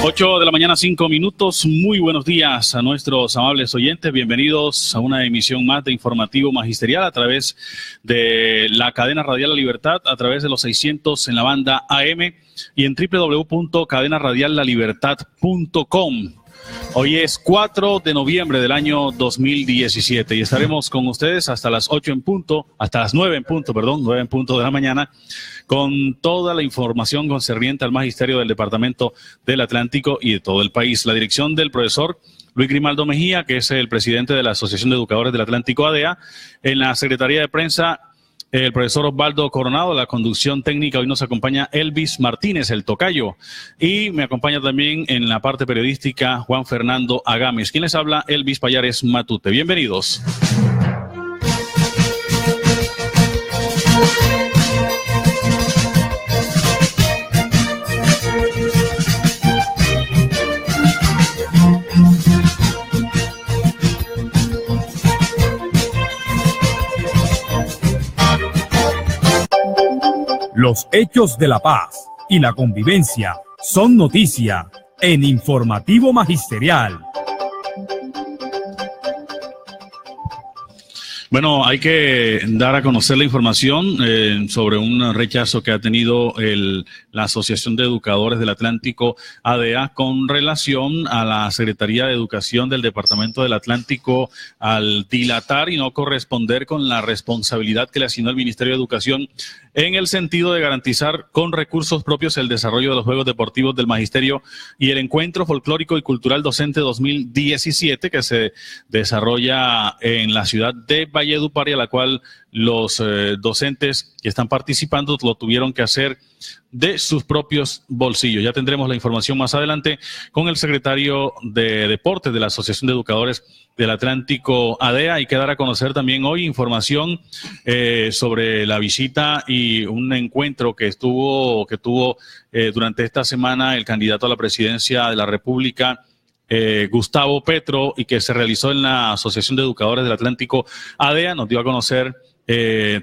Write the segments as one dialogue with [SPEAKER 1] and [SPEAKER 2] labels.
[SPEAKER 1] 8 de la mañana, 5 minutos. Muy buenos días a nuestros amables oyentes. Bienvenidos a una emisión más de Informativo Magisterial a través de la cadena radial La Libertad, a través de los 600 en la banda AM y en www.cadenaradiallalibertad.com. Hoy es 4 de noviembre del año 2017 y estaremos con ustedes hasta las 9 en punto de la mañana con toda la información concerniente al magisterio del Departamento del Atlántico y de todo el país. La dirección del profesor Luis Grimaldo Mejía, que es el presidente de la Asociación de Educadores del Atlántico ADEA, en la Secretaría de Prensa el profesor Osvaldo Coronado, la conducción técnica. Hoy nos acompaña Elvis Martínez, el tocayo, y me acompaña también en la parte periodística Juan Fernando Agames. ¿Quién les habla? Elvis Payares Matute. Bienvenidos.
[SPEAKER 2] Los hechos de la paz y la convivencia son noticia en Informativo Magisterial.
[SPEAKER 1] Bueno, hay que dar a conocer la información sobre un rechazo que ha tenido la Asociación de Educadores del Atlántico ADEA con relación a la Secretaría de Educación del Departamento del Atlántico al dilatar y no corresponder con la responsabilidad que le asignó el Ministerio de Educación en el sentido de garantizar con recursos propios el desarrollo de los Juegos Deportivos del Magisterio y el Encuentro Folclórico y Cultural Docente 2017 que se desarrolla en la ciudad de Valledupar, y a la cual los docentes que están participando lo tuvieron que hacer de sus propios bolsillos. Ya tendremos la información más adelante con el secretario de Deportes de la Asociación de Educadores del Atlántico ADEA, y que dar a conocer también hoy información sobre la visita y un encuentro que tuvo durante esta semana el candidato a la presidencia de la República, Gustavo Petro, y que se realizó en la Asociación de Educadores del Atlántico ADEA. Nos dio a conocer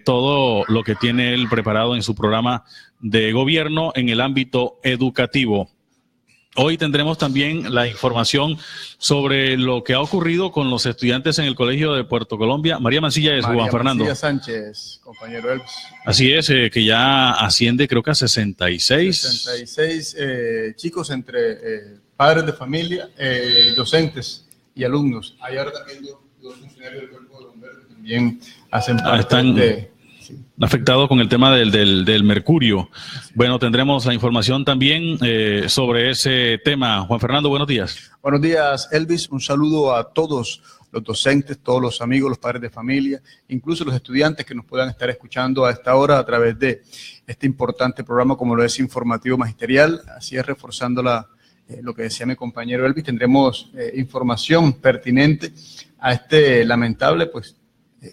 [SPEAKER 1] todo lo que tiene él preparado en su programa de gobierno en el ámbito educativo. Hoy tendremos también la información sobre lo que ha ocurrido con los estudiantes en el Colegio de Puerto Colombia. María Mancilla es Juan Fernando.
[SPEAKER 3] María Sánchez, compañero Elvis.
[SPEAKER 1] Así es, que ya asciende creo que a 66.
[SPEAKER 3] 66 chicos entre padres de familia, docentes y alumnos. Hay ahora también dos funcionarios del Cuerpo de Bomberos que también hacen parte de...
[SPEAKER 1] afectado con el tema del mercurio. Bueno, tendremos la información también sobre ese tema. Juan Fernando, buenos días.
[SPEAKER 3] Buenos días, Elvis. Un saludo a todos los docentes, todos los amigos, los padres de familia, incluso los estudiantes que nos puedan estar escuchando a esta hora a través de este importante programa como lo es Informativo Magisterial. Así es, reforzando lo que decía mi compañero Elvis, tendremos información pertinente a este lamentable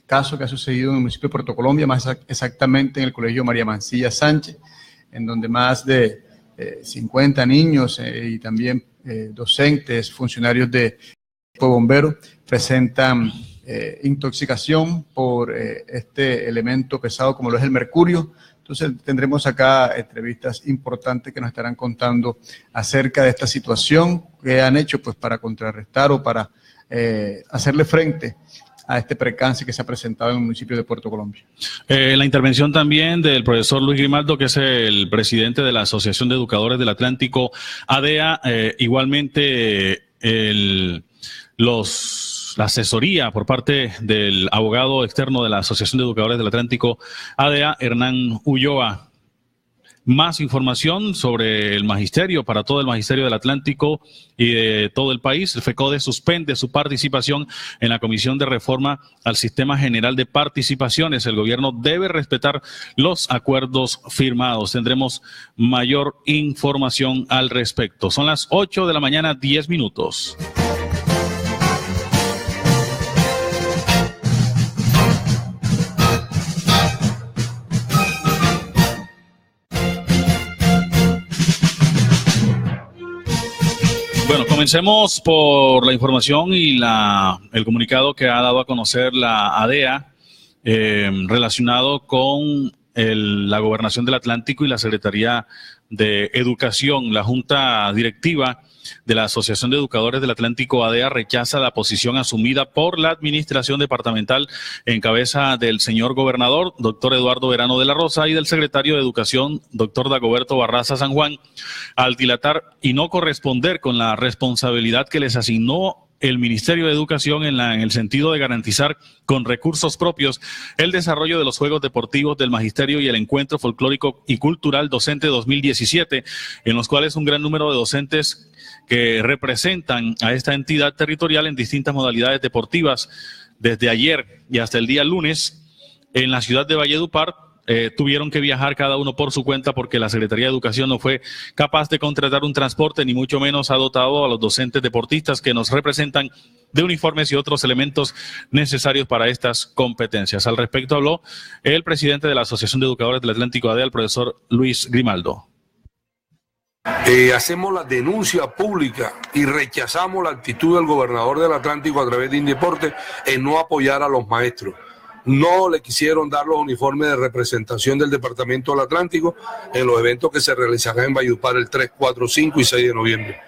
[SPEAKER 3] caso que ha sucedido en el municipio de Puerto Colombia, más exactamente en el Colegio María Mancilla Sánchez, en donde más de 50 niños y también docentes, funcionarios de bomberos presentan intoxicación por este elemento pesado como lo es el mercurio. Entonces tendremos acá entrevistas importantes que nos estarán contando acerca de esta situación que han hecho para contrarrestar o para hacerle frente a este percance que se ha presentado en el municipio de Puerto Colombia.
[SPEAKER 1] La intervención también del profesor Luis Grimaldo, que es el presidente de la Asociación de Educadores del Atlántico ADEA, igualmente la asesoría por parte del abogado externo de la Asociación de Educadores del Atlántico ADEA, Hernán Ulloa. Más información sobre el magisterio para todo el magisterio del Atlántico y de todo el país. El FECODE suspende su participación en la Comisión de Reforma al Sistema General de Participaciones. El gobierno debe respetar los acuerdos firmados. Tendremos mayor información al respecto. Son las 8 de la mañana, 10 minutos. Bueno, comencemos por la información y el comunicado que ha dado a conocer la ADEA relacionado con la Gobernación del Atlántico y la Secretaría de Educación. La Junta Directiva de la Asociación de Educadores del Atlántico ADEA rechaza la posición asumida por la administración departamental en cabeza del señor gobernador, doctor Eduardo Verano de la Rosa, y del secretario de Educación, doctor Dagoberto Barraza San Juan, al dilatar y no corresponder con la responsabilidad que les asignó el Ministerio de Educación en el sentido de garantizar con recursos propios el desarrollo de los Juegos Deportivos del Magisterio y el Encuentro Folclórico y Cultural Docente 2017, en los cuales un gran número de docentes que representan a esta entidad territorial en distintas modalidades deportivas desde ayer y hasta el día lunes en la ciudad de Valledupar tuvieron que viajar cada uno por su cuenta porque la Secretaría de Educación no fue capaz de contratar un transporte, ni mucho menos ha dotado a los docentes deportistas que nos representan de uniformes y otros elementos necesarios para estas competencias. Al respecto habló el presidente de la Asociación de Educadores del Atlántico ADEA, el profesor Luis Grimaldo.
[SPEAKER 4] Hacemos la denuncia pública y rechazamos la actitud del gobernador del Atlántico a través de Indeporte en no apoyar a los maestros. No le quisieron dar los uniformes de representación del Departamento del Atlántico en los eventos que se realizarán en Valledupar el 3, 4, 5 y 6 de noviembre.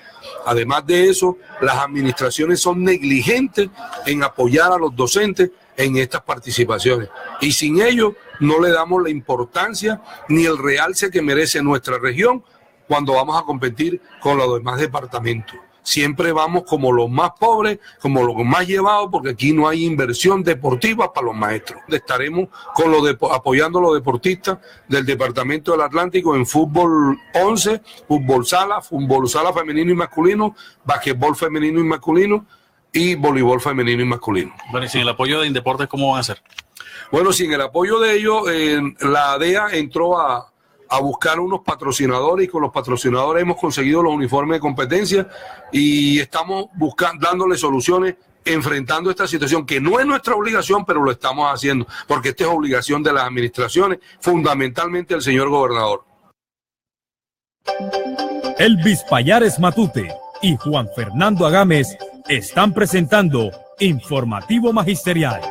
[SPEAKER 4] Además de eso, las administraciones son negligentes en apoyar a los docentes en estas participaciones. Y sin ello no le damos la importancia ni el realce que merece nuestra región cuando vamos a competir con los demás departamentos. Siempre vamos como los más pobres, como los más llevados, porque aquí no hay inversión deportiva para los maestros. Estaremos con apoyando a los deportistas del Departamento del Atlántico en fútbol 11, fútbol sala femenino y masculino, basquetbol femenino y masculino y voleibol femenino y masculino.
[SPEAKER 1] Bueno, y sin el apoyo de Indeportes, ¿cómo van a hacer?
[SPEAKER 4] Bueno, sin el apoyo de ellos, la ADEA entró a buscar unos patrocinadores y con los patrocinadores hemos conseguido los uniformes de competencia y estamos dándole soluciones, enfrentando esta situación que no es nuestra obligación, pero lo estamos haciendo porque esta es obligación de las administraciones, fundamentalmente del señor gobernador.
[SPEAKER 2] Elvis Payares Matute y Juan Fernando Agames están presentando Informativo Magisterial.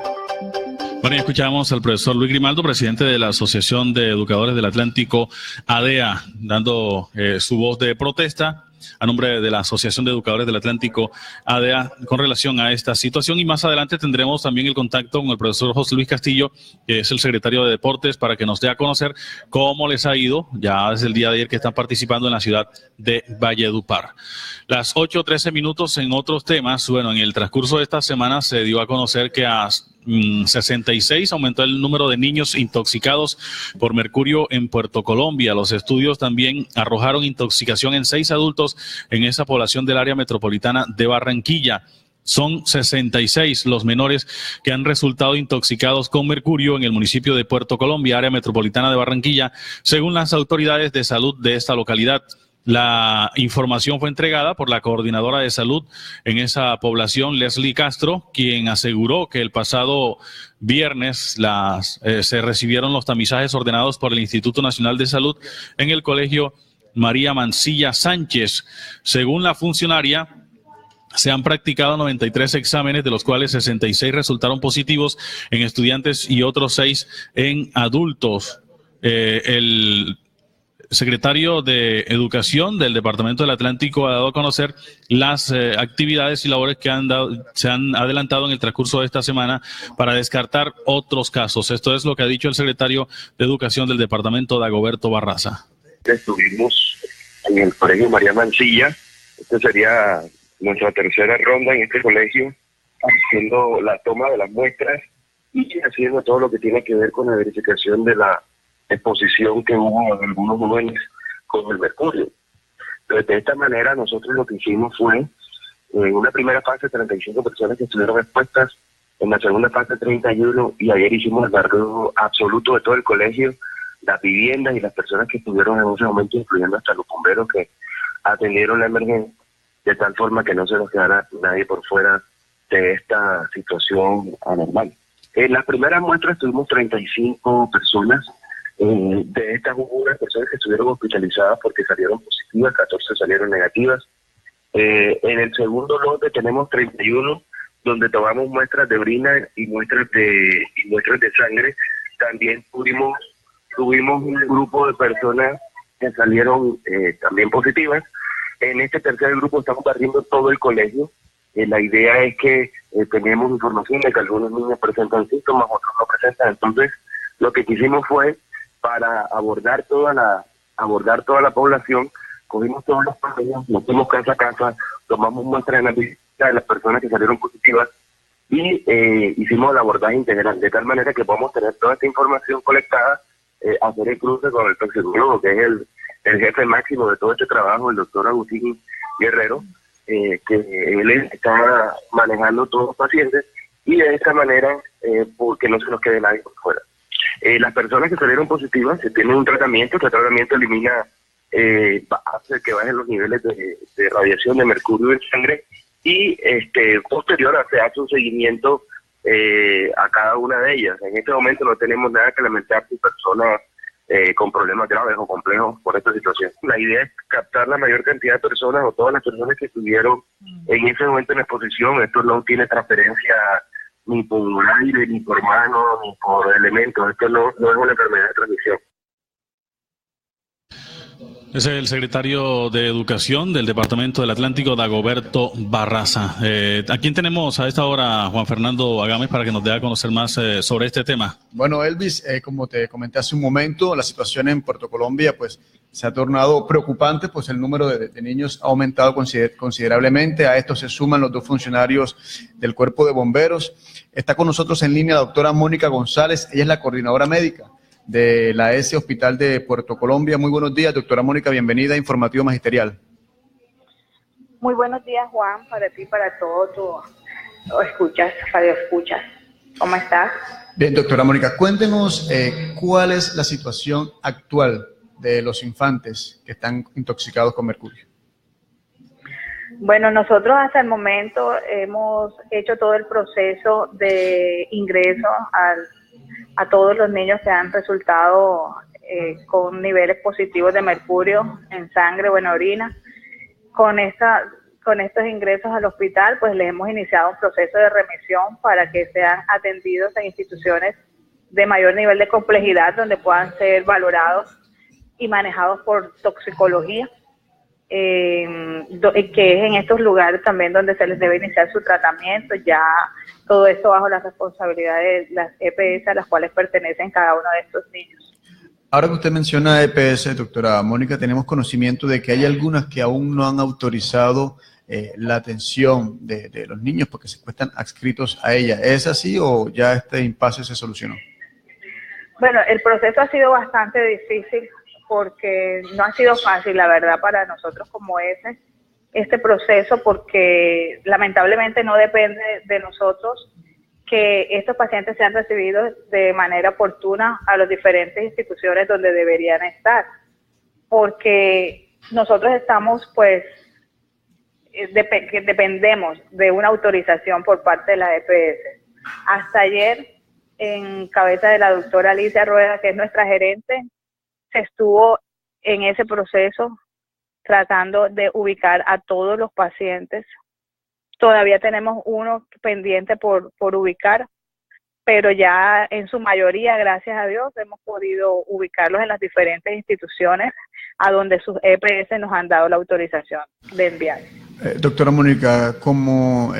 [SPEAKER 1] Bueno, ya escuchamos al profesor Luis Grimaldo, presidente de la Asociación de Educadores del Atlántico ADEA, dando su voz de protesta a nombre de la Asociación de Educadores del Atlántico ADEA con relación a esta situación. Y más adelante tendremos también el contacto con el profesor José Luis Castillo, que es el secretario de Deportes, para que nos dé a conocer cómo les ha ido ya desde el día de ayer que están participando en la ciudad de Valledupar. Las 8:13 minutos en otros temas. Bueno, en el transcurso de esta semana se dio a conocer que a 66 aumentó el número de niños intoxicados por mercurio en Puerto Colombia. Los estudios también arrojaron intoxicación en 6 adultos en esa población del área metropolitana de Barranquilla. Son 66 los menores que han resultado intoxicados con mercurio en el municipio de Puerto Colombia, área metropolitana de Barranquilla, según las autoridades de salud de esta localidad. La información fue entregada por la coordinadora de salud en esa población, Leslie Castro, quien aseguró que el pasado viernes se recibieron los tamizajes ordenados por el Instituto Nacional de Salud en el Colegio María Mancilla Sánchez. Según la funcionaria, se han practicado 93 exámenes, de los cuales 66 resultaron positivos en estudiantes y otros 6 en adultos. El secretario de Educación del Departamento del Atlántico ha dado a conocer las actividades y labores que se han adelantado en el transcurso de esta semana para descartar otros casos. Esto es lo que ha dicho el secretario de Educación del Departamento, Dagoberto Barraza.
[SPEAKER 5] Estuvimos en el Colegio María Mancilla. Esta sería nuestra tercera ronda en este colegio, haciendo la toma de las muestras y haciendo todo lo que tiene que ver con la verificación de la exposición que hubo en algunos jóvenes con el mercurio. Entonces, de esta manera nosotros lo que hicimos fue, en una primera fase 35 personas que estuvieron expuestas, en la segunda fase 31, y ayer hicimos el barrido absoluto de todo el colegio, las viviendas y las personas que estuvieron en ese momento, incluyendo hasta los bomberos que atendieron la emergencia, de tal forma que no se nos quedara nadie por fuera de esta situación anormal. En las primeras muestras tuvimos 35 personas. De estas hubo unas personas que estuvieron hospitalizadas porque salieron positivas, 14 salieron negativas. En el segundo lote tenemos 31, donde tomamos muestras de orina y muestras de sangre. También tuvimos un grupo de personas que salieron también positivas. En este tercer grupo estamos barriendo todo el colegio. La idea es que tenemos información de que algunos niños presentan síntomas, otros no presentan. Entonces, lo que quisimos fue, para abordar toda la población, cogimos todos los colegios, nos fuimos casa a casa, tomamos muestras de la visita de las personas que salieron positivas y hicimos el abordaje integral, de tal manera que podamos tener toda esta información colectada, hacer el cruce con el toxicólogo, que es el jefe máximo de todo este trabajo, el doctor Agustín Guerrero, que él está manejando todos los pacientes, y de esta manera, porque no se nos quede nadie por fuera. Las personas que salieron positivas tienen un tratamiento, este tratamiento elimina, hace que bajen los niveles de radiación de mercurio en sangre, y posterior se hace un seguimiento a cada una de ellas. En este momento no tenemos nada que lamentar de personas con problemas graves o complejos por esta situación. La idea es captar la mayor cantidad de personas, o todas las personas que estuvieron en ese momento en exposición. Esto no tiene transferencia ni por aire, ni por mano, ni por elementos. Esto no es una enfermedad de transmisión.
[SPEAKER 1] Es el secretario de Educación del Departamento del Atlántico, Dagoberto Barraza. ¿A quién tenemos a esta hora, Juan Fernando Agames, para que nos dé a conocer más sobre este tema?
[SPEAKER 3] Bueno, Elvis, como te comenté hace un momento, la situación en Puerto Colombia pues se ha tornado preocupante, pues el número de niños ha aumentado considerablemente. A esto se suman los 2 funcionarios del Cuerpo de Bomberos. Está con nosotros en línea la doctora Mónica González, ella es la coordinadora médica de la ESE Hospital de Puerto Colombia. Muy buenos días, doctora Mónica, bienvenida a Informativo Magisterial.
[SPEAKER 6] Muy buenos días, Juan, para ti, para todos tus radioescuchas. ¿Cómo estás?
[SPEAKER 3] Bien, doctora Mónica, cuéntenos cuál es la situación actual de los infantes que están intoxicados con mercurio.
[SPEAKER 6] Bueno, nosotros hasta el momento hemos hecho todo el proceso de ingreso a todos los niños que han resultado con niveles positivos de mercurio en sangre o en orina. Con estos ingresos al hospital, pues les hemos iniciado un proceso de remisión para que sean atendidos en instituciones de mayor nivel de complejidad, donde puedan ser valorados y manejados por toxicología, que es en estos lugares también donde se les debe iniciar su tratamiento, ya todo esto bajo la responsabilidad de las EPS a las cuales pertenecen cada uno de estos niños.
[SPEAKER 3] Ahora que usted menciona EPS, doctora Mónica, tenemos conocimiento de que hay algunas que aún no han autorizado la atención de los niños porque se encuentran adscritos a ella. ¿Es así o ya este impasse se solucionó?
[SPEAKER 6] Bueno, el proceso ha sido bastante difícil porque no ha sido fácil, la verdad, para nosotros como este proceso, porque lamentablemente no depende de nosotros que estos pacientes sean recibidos de manera oportuna a las diferentes instituciones donde deberían estar, porque nosotros estamos, pues, dependemos de una autorización por parte de la EPS. Hasta ayer, en cabeza de la doctora Alicia Rueda, que es nuestra gerente, se estuvo en ese proceso tratando de ubicar a todos los pacientes. Todavía tenemos uno pendiente por ubicar, pero ya en su mayoría, gracias a Dios, hemos podido ubicarlos en las diferentes instituciones a donde sus EPS nos han dado la autorización de enviar.
[SPEAKER 3] Doctora Mónica, como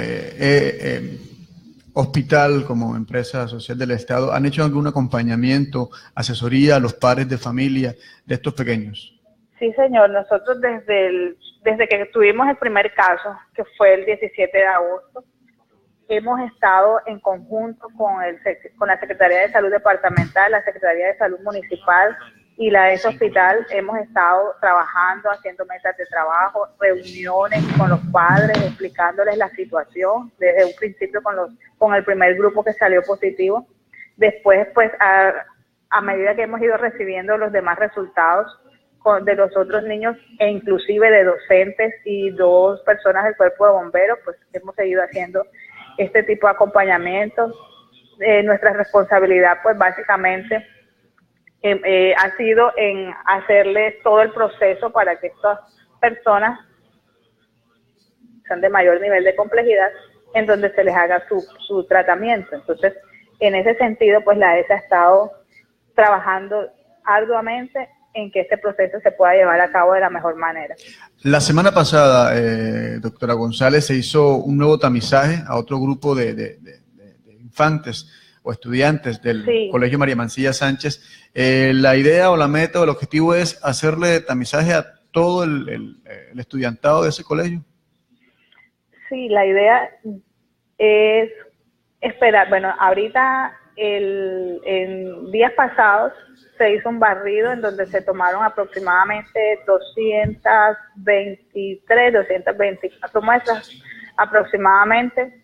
[SPEAKER 3] hospital, como empresa social del Estado, ¿han hecho algún acompañamiento, asesoría a los padres de familia de estos pequeños?
[SPEAKER 6] Sí, señor. Nosotros desde que tuvimos el primer caso, que fue el 17 de agosto, hemos estado en conjunto con la Secretaría de Salud Departamental, la Secretaría de Salud Municipal y la de ese hospital. Hemos estado trabajando, haciendo mesas de trabajo, reuniones con los padres, explicándoles la situación desde un principio con el primer grupo que salió positivo. Después, pues, a medida que hemos ido recibiendo los demás resultados de los otros niños e inclusive de docentes y 2 personas del Cuerpo de Bomberos, pues hemos seguido haciendo este tipo de acompañamiento. Nuestra responsabilidad, pues básicamente ha sido en hacerles todo el proceso para que estas personas sean de mayor nivel de complejidad, en donde se les haga su tratamiento. Entonces, en ese sentido, pues la ESA ha estado trabajando arduamente en que este proceso se pueda llevar a cabo de la mejor manera.
[SPEAKER 3] La semana pasada, doctora González, se hizo un nuevo tamizaje a otro grupo de infantes o estudiantes del Colegio María Mansilla Sánchez. La idea o la meta o el objetivo es hacerle tamizaje a todo el estudiantado de ese colegio. Sí, la idea es esperar. Bueno, ahorita en días pasados se hizo un barrido en donde se tomaron aproximadamente 224 muestras aproximadamente.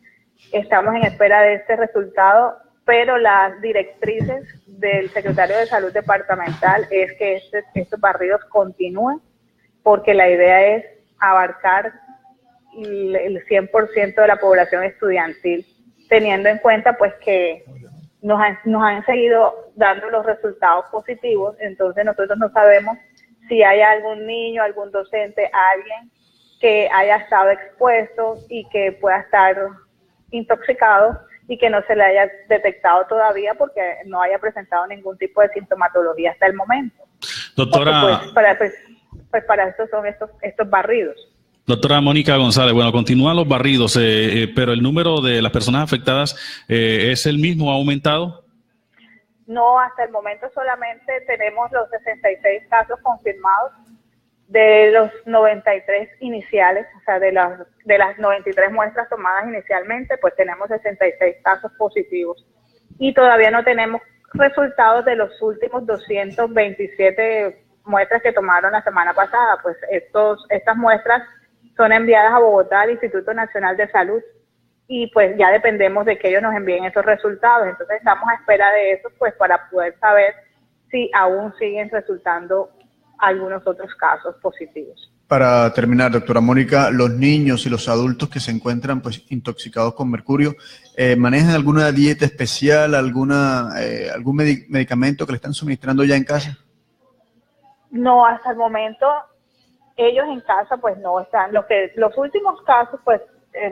[SPEAKER 3] Estamos en espera de este resultado, pero las directrices del secretario de Salud departamental es que estos barridos continúen, porque la idea es abarcar el 100% de la población estudiantil, teniendo en cuenta pues que nos han seguido dando los resultados positivos. Entonces nosotros no sabemos si hay algún niño, algún docente, alguien que haya estado expuesto y que pueda estar intoxicado y que no se le haya detectado todavía porque no haya presentado ningún tipo de sintomatología hasta el momento.
[SPEAKER 1] Doctora,
[SPEAKER 6] pues para esto son estos barridos.
[SPEAKER 1] Doctora Mónica González, bueno, continúan los barridos, pero el número de las personas afectadas ¿es el mismo? ¿Ha aumentado?
[SPEAKER 6] No, hasta el momento solamente tenemos los 66 casos confirmados de los 93 iniciales, o sea, de las 93 muestras tomadas inicialmente, pues tenemos 66 casos positivos. Y todavía no tenemos resultados de los últimos 227 muestras que tomaron la semana pasada. Pues estas muestras son enviadas a Bogotá, al Instituto Nacional de Salud, y pues ya dependemos de que ellos nos envíen esos resultados. Entonces estamos a espera de eso, pues para poder saber si aún siguen resultando algunos otros casos positivos.
[SPEAKER 3] Para terminar, doctora Mónica, los niños y los adultos que se encuentran pues intoxicados con mercurio, ¿manejan alguna dieta especial, algún medicamento que le están suministrando ya en casa?
[SPEAKER 6] No, hasta el momento ellos en casa pues no están. Los últimos casos pues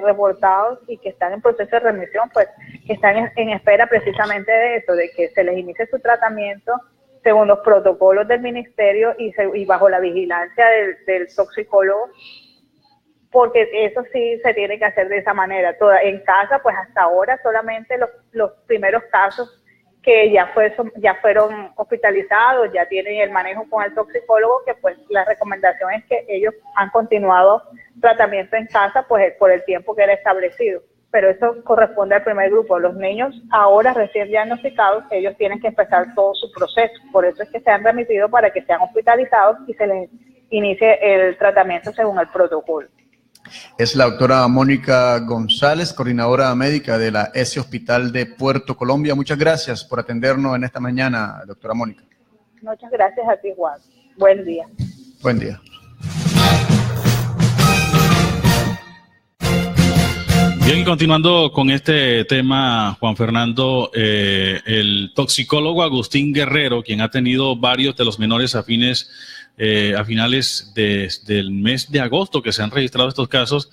[SPEAKER 6] reportados y que están en proceso de remisión pues están en espera precisamente de eso, de que se les inicie su tratamiento según los protocolos del ministerio y bajo la vigilancia del toxicólogo, porque eso sí se tiene que hacer de esa manera. En casa pues hasta ahora solamente los primeros casos que ya fueron hospitalizados, ya tienen el manejo con el toxicólogo, que pues la recomendación es que ellos han continuado tratamiento en casa pues por el tiempo que era establecido. Pero eso corresponde al primer grupo. Los niños ahora recién diagnosticados, ellos tienen que empezar todo su proceso. Por eso es que se han remitido para que sean hospitalizados y se les inicie el tratamiento según el protocolo.
[SPEAKER 3] Es la doctora Mónica González, coordinadora médica de la ESE Hospital de Puerto Colombia. Muchas gracias por atendernos en esta mañana, doctora Mónica.
[SPEAKER 6] Muchas gracias a ti, Juan. Buen día.
[SPEAKER 3] Buen día.
[SPEAKER 1] Bien, continuando con este tema, Juan Fernando, el toxicólogo Agustín Guerrero, quien ha tenido varios de los menores a finales del mes de agosto que se han registrado estos casos.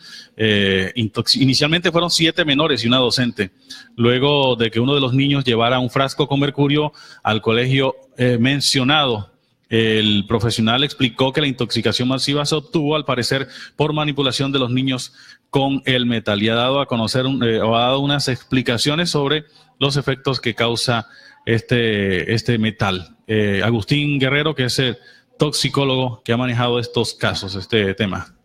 [SPEAKER 1] Inicialmente fueron 7 menores y una docente. Luego de que uno de los niños llevara un frasco con mercurio al colegio mencionado, el profesional explicó que la intoxicación masiva se obtuvo, al parecer, por manipulación de los niños con el metal, y ha dado a conocer o ha dado unas explicaciones sobre los efectos que causa este metal. Agustín Guerrero, que es el toxicólogo que ha manejado estos casos, este tema.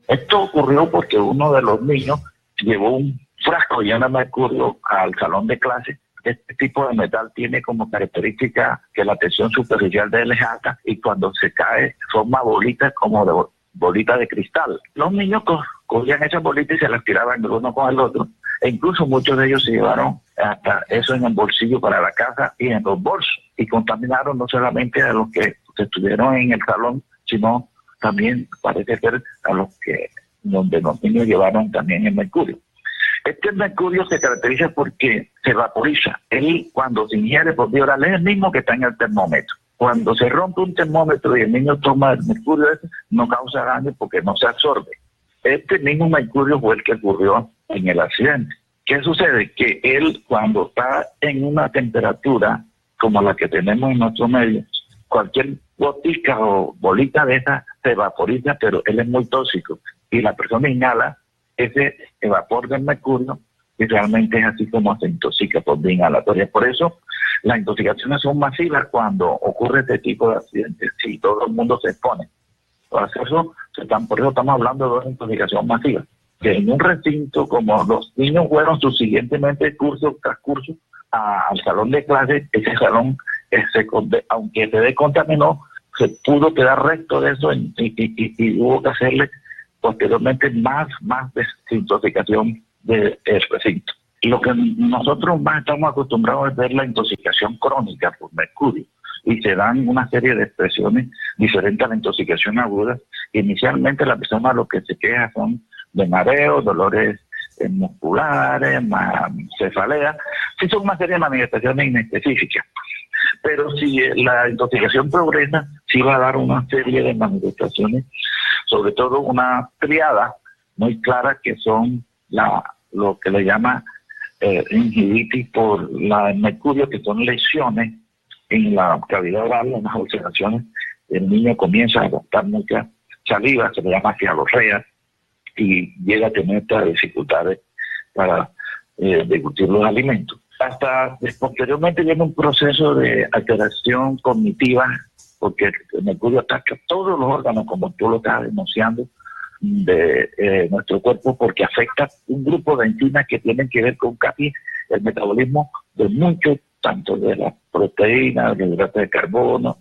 [SPEAKER 7] Esto ocurrió porque uno de los niños llevó un frasco lleno de mercurio al salón de clase. Este tipo de metal tiene como característica que la tensión superficial de él es alta y cuando se cae forma bolitas como de bolitas de cristal. Los niños cogían esas bolitas y se las tiraban el uno con el otro, e incluso muchos de ellos se llevaron hasta eso en el bolsillo para la casa y en los bolsos, y contaminaron no solamente a los que estuvieron en el salón, sino también parece ser a los que donde los niños llevaron también el mercurio. Este mercurio se caracteriza porque se vaporiza. Él, cuando se ingiere por vía oral, es el mismo que está en el termómetro. Cuando se rompe un termómetro y el niño toma el mercurio, no causa daño porque no se absorbe. Este mismo mercurio fue el que ocurrió en el accidente. ¿Qué sucede? Que él, cuando está en una temperatura como la que tenemos en nuestro medio, cualquier gotica o bolita de esa se vaporiza, pero él es muy tóxico y la persona inhala ese vapor del mercurio y realmente es así como se intoxica por vía inhalatoria. Por eso las intoxicaciones son masivas cuando ocurre este tipo de accidentes, si todo el mundo se expone. Por eso estamos hablando de una intoxicación masiva, que en un recinto como los niños fueron subsiguientemente curso tras curso al salón de clase, ese salón, aunque se descontaminó, se pudo quedar resto de eso y hubo que hacerle posteriormente más desintoxicación del recinto. Lo que nosotros más estamos acostumbrados es ver la intoxicación crónica por mercurio y se dan una serie de expresiones diferentes a la intoxicación aguda. Inicialmente la persona lo que se queja son de mareos, dolores musculares, cefalea, sí son una serie de manifestaciones inespecíficas. Pero si la intoxicación progresa, sí va a dar una serie de manifestaciones, sobre todo una triada muy clara que son lo que le llama gingivitis por la mercurio, que son lesiones en la cavidad oral, en las ulceraciones. El niño comienza a gastar mucha saliva, se le llama cialorrea, y llega a tener estas dificultades para deglutir los alimentos. Hasta posteriormente viene un proceso de alteración cognitiva, porque el mercurio ataca todos los órganos, como tú lo estás denunciando, de nuestro cuerpo, porque afecta un grupo de enzimas que tienen que ver con casi el metabolismo de muchos, tanto de las proteínas, de hidratos de carbono,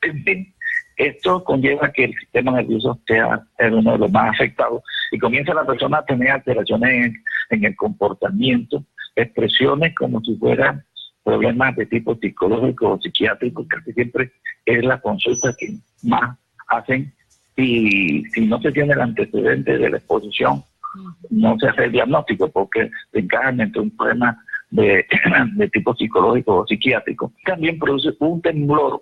[SPEAKER 7] en fin. Esto conlleva que el sistema nervioso sea uno de los más afectados y comienza la persona a tener alteraciones en el comportamiento, expresiones como si fueran problemas de tipo psicológico o psiquiátrico. Casi siempre es la consulta que más hacen, y si no se tiene el antecedente de la exposición, no se hace el diagnóstico porque se encajan entre un problema de tipo psicológico o psiquiátrico. También produce un temblor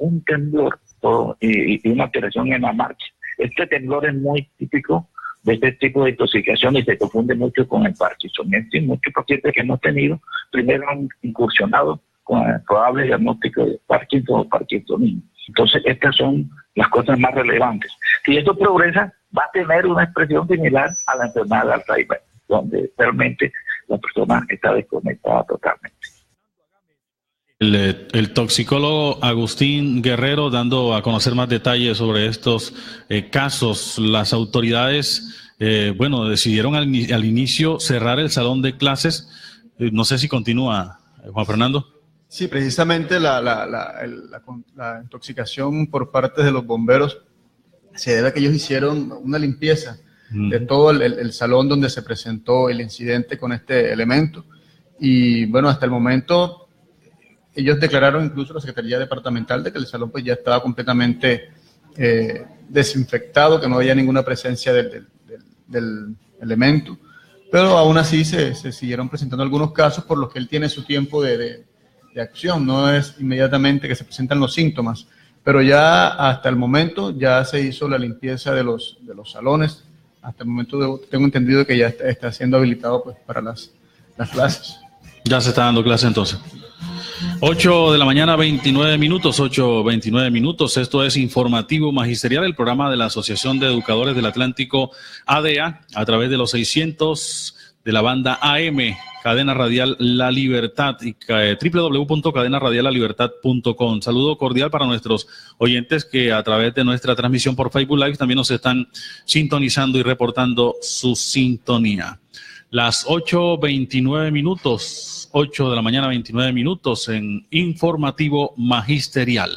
[SPEAKER 7] y una alteración en la marcha. Este temblor es muy típico de este tipo de intoxicación y se confunde mucho con el Parkinson. Muchos pacientes que hemos tenido primero han incursionado con el probable diagnóstico de Parkinson o parkinsonismo. Entonces estas son las cosas más relevantes. Si esto progresa, va a tener una expresión similar a la enfermedad de Alzheimer, donde realmente la persona está desconectada totalmente.
[SPEAKER 1] El toxicólogo Agustín Guerrero dando a conocer más detalles sobre estos casos. Las autoridades, decidieron al inicio cerrar el salón de clases. No sé si continúa, Juan Fernando.
[SPEAKER 3] Sí, precisamente la intoxicación por parte de los bomberos se debe a que ellos hicieron una limpieza de todo el salón donde se presentó el incidente con este elemento. Y bueno, hasta el momento ellos declararon, incluso la Secretaría Departamental, de que el salón pues ya estaba completamente desinfectado, que no había ninguna presencia del elemento. Pero aún así se siguieron presentando algunos casos por los que él tiene su tiempo de acción. No es inmediatamente que se presentan los síntomas, pero ya hasta el momento ya se hizo la limpieza de los salones. Hasta el momento tengo entendido que ya está siendo habilitado pues para las clases.
[SPEAKER 1] Ya se está dando clase entonces. 8 de la mañana, 29 minutos, 8:29 minutos. Esto es Informativo Magisterial, el programa de la Asociación de Educadores del Atlántico, ADEA, a través de los 600 de la banda AM, Cadena Radial La Libertad, y www.cadenaradialalibertad.com. Saludo cordial para nuestros oyentes que a través de nuestra transmisión por Facebook Live también nos están sintonizando y reportando su sintonía. Las 8:29 minutos, 8 de la mañana, 29 minutos en Informativo Magisterial.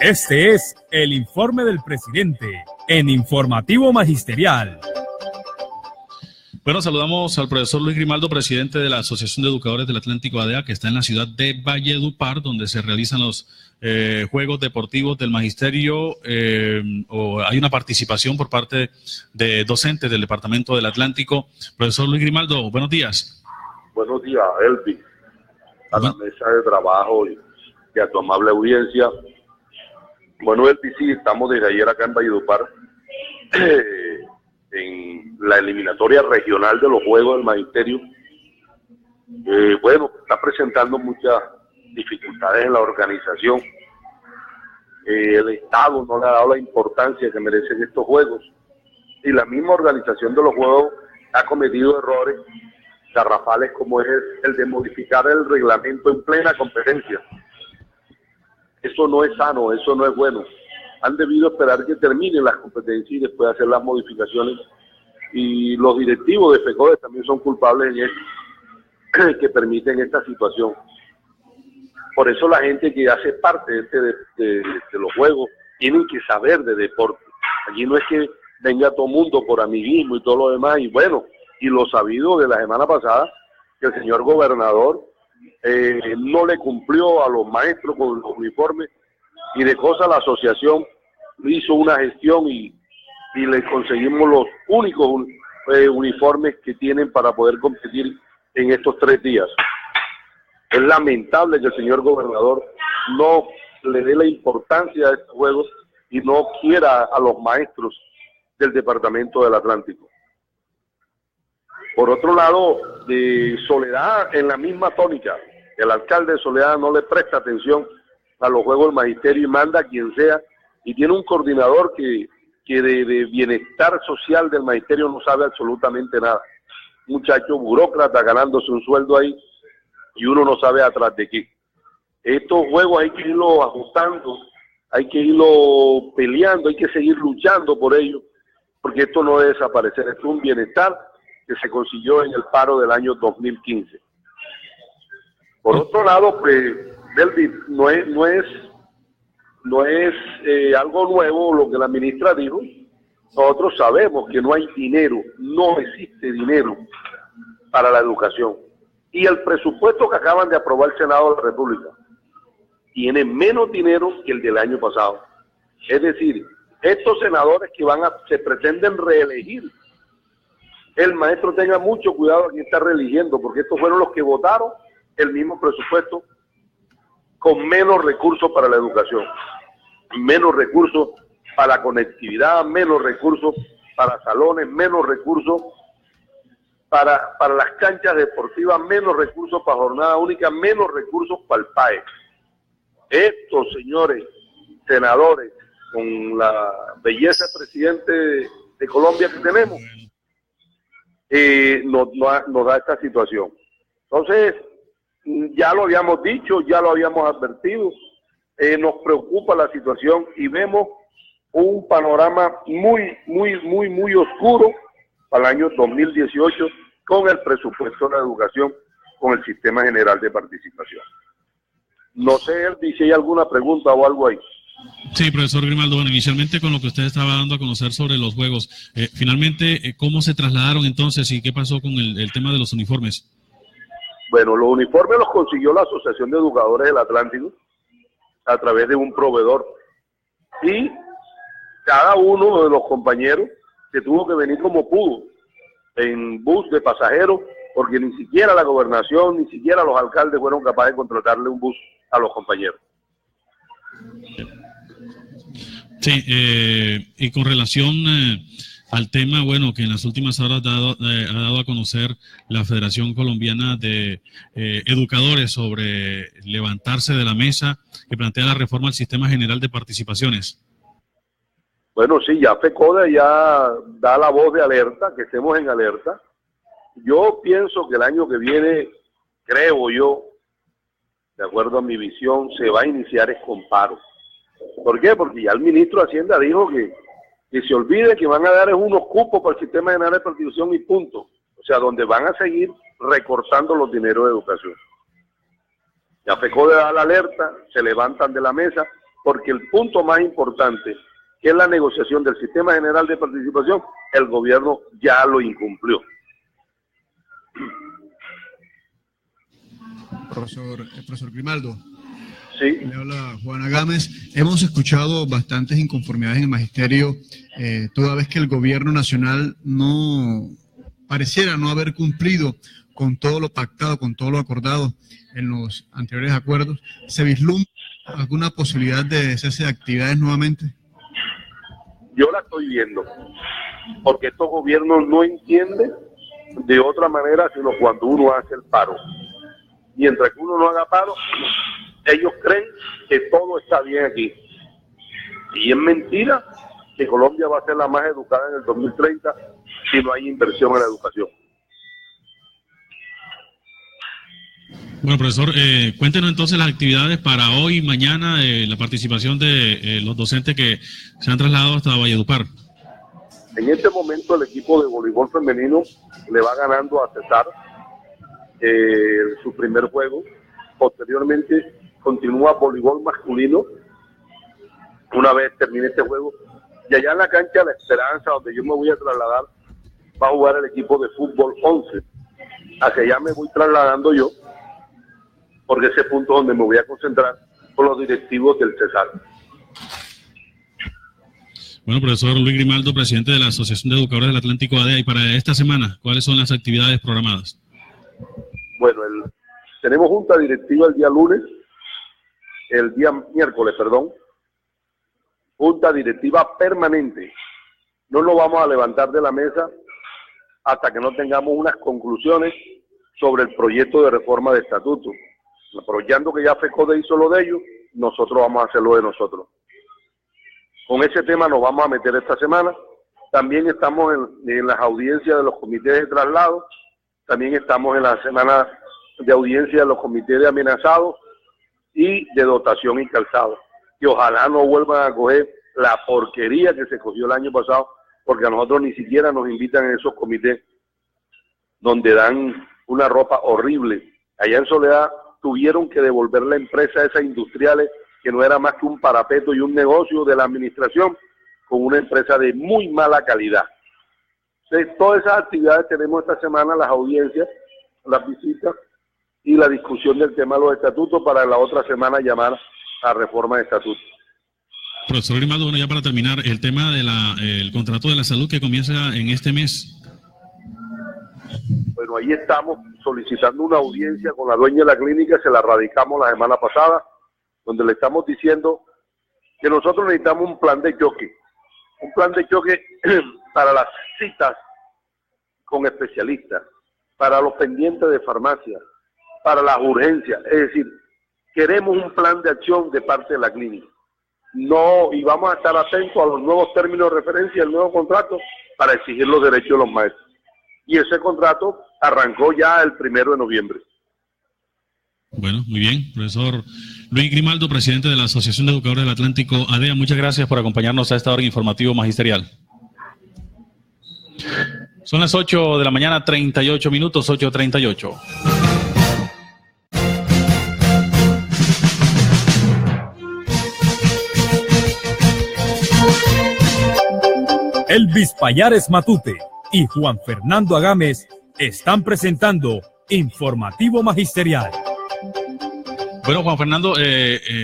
[SPEAKER 2] Este es el informe del presidente en Informativo Magisterial.
[SPEAKER 1] Bueno, saludamos al profesor Luis Grimaldo, presidente de la Asociación de Educadores del Atlántico ADEA, que está en la ciudad de Valledupar, donde se realizan los Juegos Deportivos del Magisterio. Hay una participación por parte de docentes del Departamento del Atlántico. Profesor Luis Grimaldo, buenos días.
[SPEAKER 8] Buenos días, Elvi, a la mesa de trabajo y a tu amable audiencia. Bueno, Elvi, sí, estamos desde ayer acá en Valledupar, en la eliminatoria regional de los Juegos del Magisterio, bueno, está presentando muchas dificultades en la organización. El Estado no le ha dado la importancia que merecen estos juegos, y la misma organización de los juegos ha cometido errores garrafales, como es el de modificar el reglamento en plena competencia. Eso no es sano, eso no es bueno. Han debido esperar que terminen las competencias y después hacer las modificaciones, y los directivos de FECODE también son culpables en esto, que permiten esta situación. Por eso la gente que hace parte de los juegos tienen que saber de deporte. Allí no es que venga todo mundo por amiguismo y todo lo demás, y bueno, y lo sabido de la semana pasada, que el señor gobernador no le cumplió a los maestros con los uniformes, y de cosas la asociación hizo una gestión y le conseguimos los únicos uniformes que tienen para poder competir en estos 3 días. Es lamentable que el señor gobernador no le dé la importancia a estos juegos y no quiera a los maestros del departamento del Atlántico. Por otro lado, de Soledad, en la misma tónica, el alcalde de Soledad no le presta atención a los juegos del magisterio y manda a quien sea, y tiene un coordinador que de bienestar social del magisterio no sabe absolutamente nada. Muchacho burócrata ganándose un sueldo ahí, y uno no sabe atrás de qué. Estos juegos hay que irlo ajustando, hay que irlo peleando, hay que seguir luchando por ello, porque esto no debe desaparecer. Esto es un bienestar que se consiguió en el paro del año 2015. Por otro lado, pues, Delvi, no es algo nuevo lo que la ministra dijo. Nosotros sabemos que no hay dinero, no existe dinero para la educación. Y el presupuesto que acaban de aprobar el Senado de la República tiene menos dinero que el del año pasado. Es decir, estos senadores que se pretenden reelegir, el maestro tenga mucho cuidado a quien está reeligiendo, porque estos fueron los que votaron el mismo presupuesto con menos recursos para la educación, menos recursos para la conectividad, menos recursos para salones, menos recursos para las canchas deportivas, menos recursos para jornada única, menos recursos para el PAE. Estos señores senadores, con la belleza de presidente de Colombia que tenemos, nos da esta situación. Entonces, ya lo habíamos dicho, ya lo habíamos advertido, nos preocupa la situación y vemos un panorama muy oscuro para el año 2018 con el presupuesto de la educación, con el Sistema General de Participación. No sé, Elvi, si hay alguna pregunta o algo ahí.
[SPEAKER 1] Sí, profesor Grimaldo, bueno, inicialmente con lo que usted estaba dando a conocer sobre los juegos, finalmente, ¿cómo se trasladaron entonces y qué pasó con el tema de los uniformes?
[SPEAKER 8] Bueno, los uniformes los consiguió la Asociación de Educadores del Atlántico a través de un proveedor, y cada uno de los compañeros que tuvo que venir como pudo en bus de pasajeros, porque ni siquiera la gobernación, ni siquiera los alcaldes fueron capaces de contratarle un bus a los compañeros.
[SPEAKER 1] Sí, y con relación al tema, bueno, que en las últimas horas ha dado a conocer la Federación Colombiana de Educadores sobre levantarse de la mesa que plantea la reforma al Sistema General de Participaciones.
[SPEAKER 8] Bueno, sí, ya FECODE ya da la voz de alerta, que estemos en alerta. Yo pienso que el año que viene, creo yo, de acuerdo a mi visión, se va a iniciar con paro. ¿Por qué? Porque ya el ministro de Hacienda dijo que se olvide que van a dar unos cupos para el Sistema General de Participación y punto. O sea, donde van a seguir recortando los dineros de educación. Ya FECODE da la alerta, se levantan de la mesa, porque el punto más importante, que es la negociación del Sistema General de Participación, el gobierno ya lo incumplió.
[SPEAKER 3] Profesor Grimaldo.
[SPEAKER 8] Sí.
[SPEAKER 3] Le habla Juana Gámez. Hemos escuchado bastantes inconformidades en el magisterio, toda vez que el gobierno nacional pareciera no haber cumplido con todo lo pactado, con todo lo acordado en los anteriores acuerdos. ¿Se vislumbra alguna posibilidad de cese de actividades nuevamente?
[SPEAKER 8] Yo la estoy viendo, porque estos gobiernos no entienden de otra manera sino cuando uno hace el paro. mientras que uno no haga paro, ellos creen que todo está bien aquí. Y es mentira que Colombia va a ser la más educada en el 2030 si no hay inversión en la educación.
[SPEAKER 1] Bueno, profesor, cuéntenos entonces las actividades para hoy y mañana, la participación de los docentes que se han trasladado hasta Valledupar.
[SPEAKER 8] En este momento el equipo de voleibol femenino le va ganando a Cesar su primer juego. Posteriormente continúa voleibol masculino una vez termine este juego. Y allá en la cancha La Esperanza, donde yo me voy a trasladar, va a jugar el equipo de fútbol 11. Hacia allá me voy trasladando yo, porque ese punto donde me voy a concentrar con los directivos del Cesar.
[SPEAKER 1] Bueno, profesor Luis Grimaldo, presidente de la Asociación de Educadores del Atlántico ADEA, y para esta semana, ¿cuáles son las actividades programadas?
[SPEAKER 8] Bueno, tenemos junta directiva el día miércoles, junta directiva permanente. No nos vamos a levantar de la mesa hasta que no tengamos unas conclusiones sobre el proyecto de reforma de estatuto. Aprovechando que ya FECODE hizo lo de ellos, nosotros vamos a hacer lo de nosotros. Con ese tema nos vamos a meter esta semana. También estamos en las audiencias de los comités de traslado, también estamos en la semana de audiencia de los comités de amenazados y de dotación y calzado. Y ojalá no vuelvan a coger la porquería que se cogió el año pasado, porque a nosotros ni siquiera nos invitan en esos comités donde dan una ropa horrible. Allá en Soledad tuvieron que devolver la empresa a esas industriales, que no era más que un parapeto y un negocio de la administración, con una empresa de muy mala calidad. Entonces, todas esas actividades tenemos esta semana, las audiencias, las visitas y la discusión del tema de los estatutos, para la otra semana llamar a reforma de estatutos.
[SPEAKER 1] Profesor Grimaldo, bueno, ya para terminar, el tema de el contrato de la salud que comienza en este mes.
[SPEAKER 8] Bueno, ahí estamos solicitando una audiencia con la dueña de la clínica, se la radicamos la semana pasada, donde le estamos diciendo que nosotros necesitamos un plan de choque para las citas con especialistas, para los pendientes de farmacia, para las urgencias. Es decir, queremos un plan de acción de parte de la clínica. No, y vamos a estar atentos a los nuevos términos de referencia, el nuevo contrato, para exigir los derechos de los maestros. Y ese contrato arrancó ya el 1 de noviembre.
[SPEAKER 1] Bueno, muy bien. Profesor Luis Grimaldo, presidente de la Asociación de Educadores del Atlántico ADEA, muchas gracias por acompañarnos a esta hora en Informativo Magisterial. Son las 8 de la mañana, 38 minutos, 8:38.
[SPEAKER 2] Elvis Payares Matute y Juan Fernando Agames están presentando Informativo Magisterial.
[SPEAKER 1] Bueno, Juan Fernando,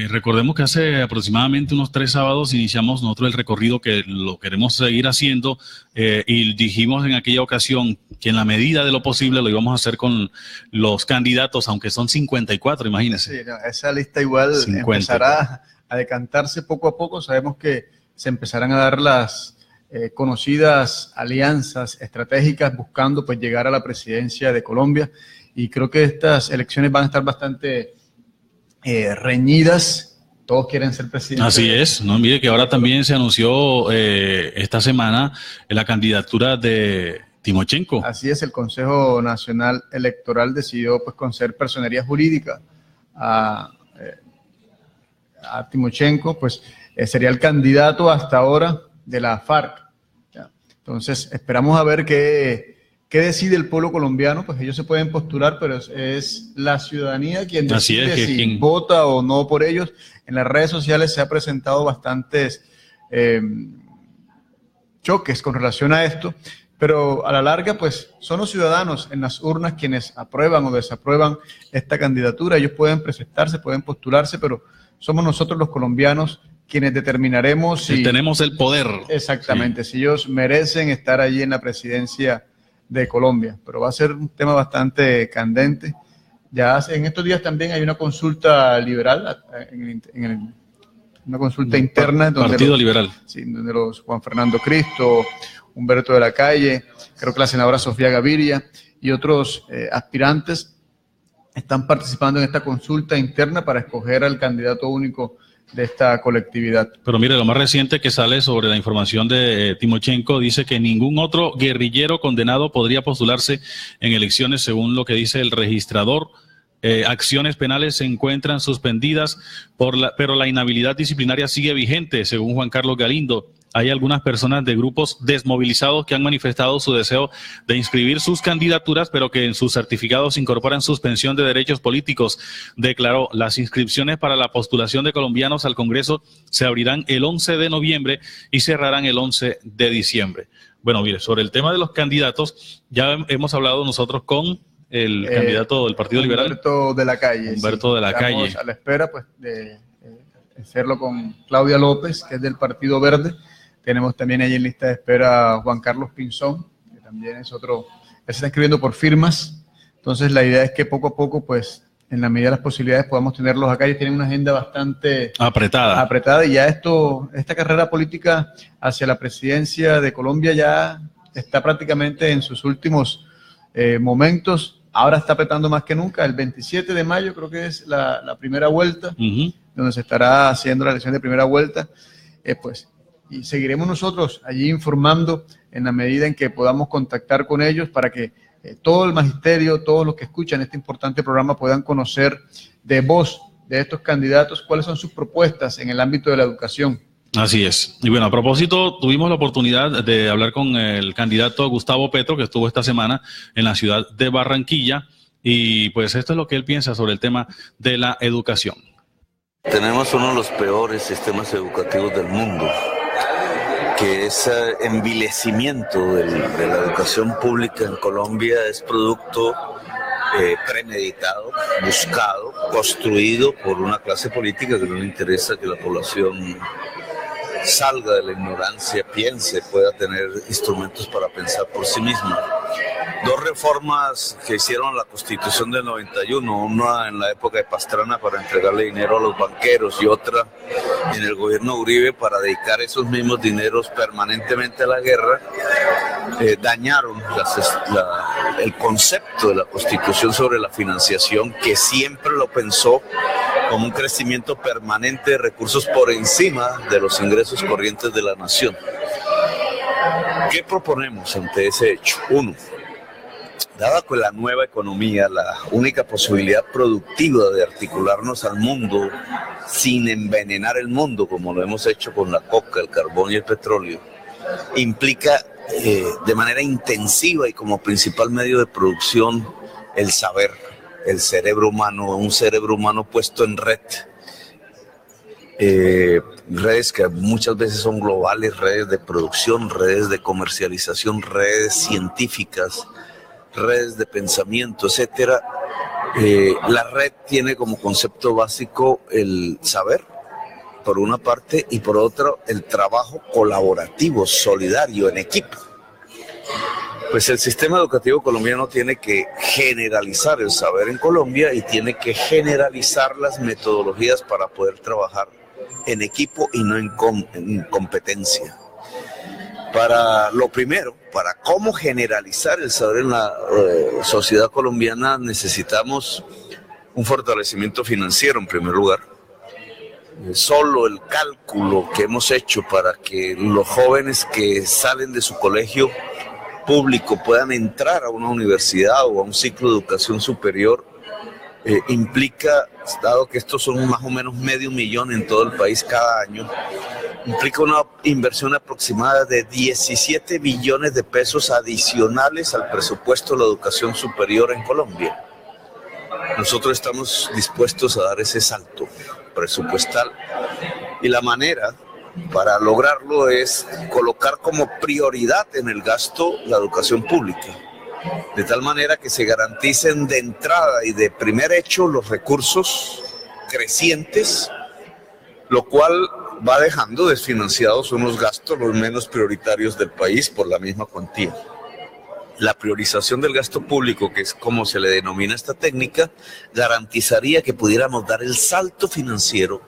[SPEAKER 1] recordemos que hace aproximadamente unos 3 sábados iniciamos nosotros el recorrido, que lo queremos seguir haciendo, y dijimos en aquella ocasión que en la medida de lo posible lo íbamos a hacer con los candidatos, aunque son 54, imagínense.
[SPEAKER 3] Sí, no, esa lista igual 50. Empezará a decantarse poco a poco. Sabemos que se empezarán a dar las conocidas alianzas estratégicas buscando pues llegar a la presidencia de Colombia, y creo que estas elecciones van a estar bastante reñidas. Todos quieren ser presidentes.
[SPEAKER 1] Así es, no, mire que ahora también se anunció esta semana la candidatura de Timochenko.
[SPEAKER 3] Así es, el Consejo Nacional Electoral decidió pues conceder personería jurídica a Timochenko, pues sería el candidato hasta ahora de la FARC. ¿Ya? Entonces, esperamos a ver qué decide el pueblo colombiano. Pues ellos se pueden postular, pero es la ciudadanía quien decide si vota o no por ellos. En las redes sociales se ha presentado bastantes choques con relación a esto, pero a la larga, pues son los ciudadanos en las urnas quienes aprueban o desaprueban esta candidatura. Ellos pueden presentarse, pueden postularse, pero somos nosotros los colombianos quienes determinaremos si
[SPEAKER 1] tenemos el poder.
[SPEAKER 3] Exactamente, sí. Si ellos merecen estar allí en la presidencia de Colombia. Pero va a ser un tema bastante candente. Ya en estos días también hay una consulta liberal, una consulta interna.
[SPEAKER 1] Partido Liberal.
[SPEAKER 3] Sí, donde los Juan Fernando Cristo, Humberto de la Calle, creo que la senadora Sofía Gaviria y otros aspirantes están participando en esta consulta interna para escoger al candidato único de esta colectividad.
[SPEAKER 1] Pero mire, lo más reciente que sale sobre la información de Timochenko dice que ningún otro guerrillero condenado podría postularse en elecciones, según lo que dice el registrador. Acciones penales se encuentran suspendidas, pero la inhabilidad disciplinaria sigue vigente, según Juan Carlos Galindo. Hay algunas personas de grupos desmovilizados que han manifestado su deseo de inscribir sus candidaturas, pero que en sus certificados incorporan suspensión de derechos políticos. Declaró, las inscripciones para la postulación de colombianos al Congreso se abrirán el 11 de noviembre y cerrarán el 11 de diciembre. Bueno, mire, sobre el tema de los candidatos, ya hemos hablado nosotros con el candidato del Partido Liberal.
[SPEAKER 3] Humberto de la Calle.
[SPEAKER 1] Humberto de la Calle.
[SPEAKER 3] Estamos a la espera pues, de hacerlo con Claudia López, que es del Partido Verde. Tenemos también ahí en lista de espera a Juan Carlos Pinzón, que también es otro, él se está inscribiendo por firmas. Entonces la idea es que poco a poco, pues, en la medida de las posibilidades podamos tenerlos acá. Ellos tienen una agenda bastante apretada y ya esta carrera política hacia la presidencia de Colombia ya está prácticamente en sus últimos momentos. Ahora está apretando más que nunca. El 27 de mayo creo que es la primera vuelta, donde se estará haciendo la elección de primera vuelta. Y seguiremos nosotros allí informando en la medida en que podamos contactar con ellos para que todo el magisterio, todos los que escuchan este importante programa puedan conocer de voz de estos candidatos cuáles son sus propuestas en el ámbito de la educación.
[SPEAKER 1] Así es. Y bueno, a propósito, tuvimos la oportunidad de hablar con el candidato Gustavo Petro, que estuvo esta semana en la ciudad de Barranquilla, y pues esto es lo que él piensa sobre el tema de la educación.
[SPEAKER 9] Tenemos uno de los peores sistemas educativos del mundo, que ese envilecimiento de la educación pública en Colombia es producto premeditado, buscado, construido por una clase política que no le interesa que la población salga de la ignorancia, piense, pueda tener instrumentos para pensar por sí misma. Dos reformas que hicieron la Constitución del 91, una en la época de Pastrana para entregarle dinero a los banqueros y otra en el gobierno Uribe para dedicar esos mismos dineros permanentemente a la guerra, dañaron el concepto de la Constitución sobre la financiación, que siempre lo pensó como un crecimiento permanente de recursos por encima de los ingresos corrientes de la nación. ¿Qué proponemos ante ese hecho? Uno, dada con la nueva economía, la única posibilidad productiva de articularnos al mundo sin envenenar el mundo, como lo hemos hecho con la coca, el carbón y el petróleo, implica de manera intensiva y como principal medio de producción el saber, el cerebro humano, un cerebro humano puesto en red. Redes que muchas veces son globales, redes de producción, redes de comercialización, redes científicas, redes de pensamiento, etcétera. La red tiene como concepto básico el saber, por una parte, y por otra el trabajo colaborativo, solidario, en equipo. Pues el sistema educativo colombiano tiene que generalizar el saber en Colombia y tiene que generalizar las metodologías para poder trabajar en equipo y no en competencia. Para lo primero, para cómo generalizar el saber en la sociedad colombiana, necesitamos un fortalecimiento financiero en primer lugar. Solo el cálculo que hemos hecho para que los jóvenes que salen de su colegio público puedan entrar a una universidad o a un ciclo de educación superior implica, dado que estos son más o menos 500,000 en todo el país cada año, implica una inversión aproximada de 17 billones de pesos adicionales al presupuesto de la educación superior en Colombia. Nosotros estamos dispuestos a dar ese salto presupuestal y la manera para lograrlo es colocar como prioridad en el gasto la educación pública, de tal manera que se garanticen de entrada y de primer hecho los recursos crecientes, lo cual va dejando desfinanciados unos gastos los menos prioritarios del país por la misma cuantía. La priorización del gasto público, que es como se le denomina esta técnica, garantizaría que pudiéramos dar el salto financiero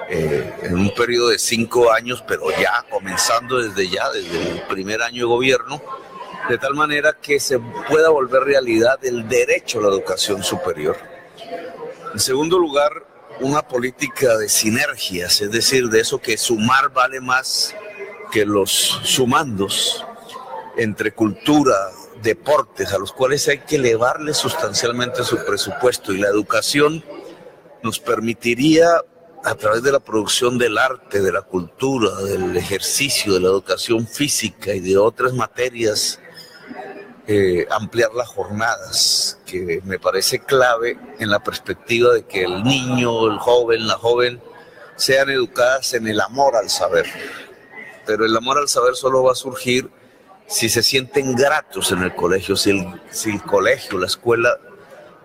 [SPEAKER 9] en un periodo de 5 años, pero ya comenzando desde el primer año de gobierno, de tal manera que se pueda volver realidad el derecho a la educación superior. En segundo lugar, una política de sinergias, es decir, de eso que sumar vale más que los sumandos entre cultura, deportes, a los cuales hay que elevarle sustancialmente su presupuesto, y la educación nos permitiría, a través de la producción del arte, de la cultura, del ejercicio, de la educación física y de otras materias, ampliar las jornadas, que me parece clave en la perspectiva de que el niño, el joven, la joven sean educadas en el amor al saber. Pero el amor al saber solo va a surgir si se sienten gratos en el colegio, si el colegio, la escuela,